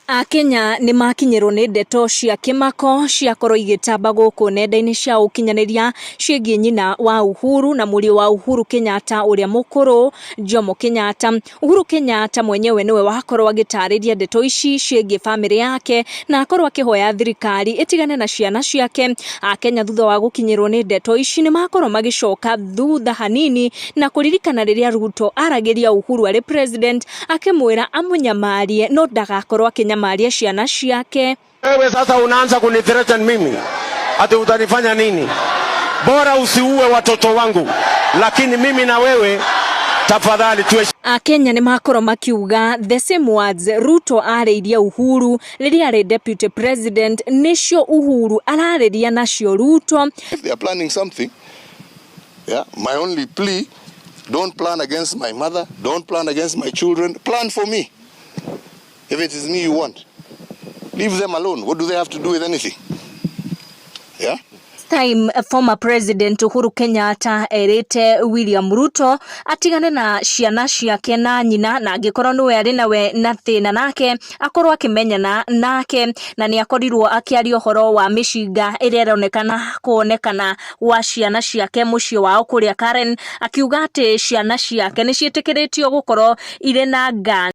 Akenya ni makinyirwo ni ndeto cia KIMAKO ciakorwo igitamba guku nenda-ini cia ukinyaniria ciĩgiĩ nyina wa Uhuru na mũriũ wa Uhuru Kenyatta uria mukuru Jomo Kenyatta. Uhuru Kenyatta mwenyewe niwe wakorwo agitariria ndeto ici ciĩgiĩ family yake na akorwo akihoya thirikari itigane na ciana ciake. Akenya thutha wa gukinyirwo ni ndeto ici ni makorwo magicoka thutha hanini na kuririkana riria Ruto aragiria Uhuru ari president akimwira amunyamarie no ndagakorwo maria ciana ciake. Wewe sasa unaanza kunithreaten mimi ati utanifanya nini? Bora usiue watoto wangu, lakini mimi na wewe tafadhali tuwe. Akenya ni makorwo makiuga the same words Ruto ariria Uhuru riria ari deputy president nicio Uhuru arariria nacio Ruto. If they are planning something, yeah, my only plea, don't plan against my mother, don't plan against my children, plan for me. If it is me you want, leave them alone. What do they have to do with anything? Yeah? Time former president Uhuru Kenyatta erite William Ruto atigane na ciana ciake na nyina na angikorwo niwe ari nawe na thina nake akorwo akimenyana nake na ni akorirwo akiaria uhoro wa mishinga iria ironekana kuonekana wa ciana ciake muciĩ wao kuria Karen akiuga ati ciana ciake ni ciĩtĩkĩrĩtio gukorwo ire na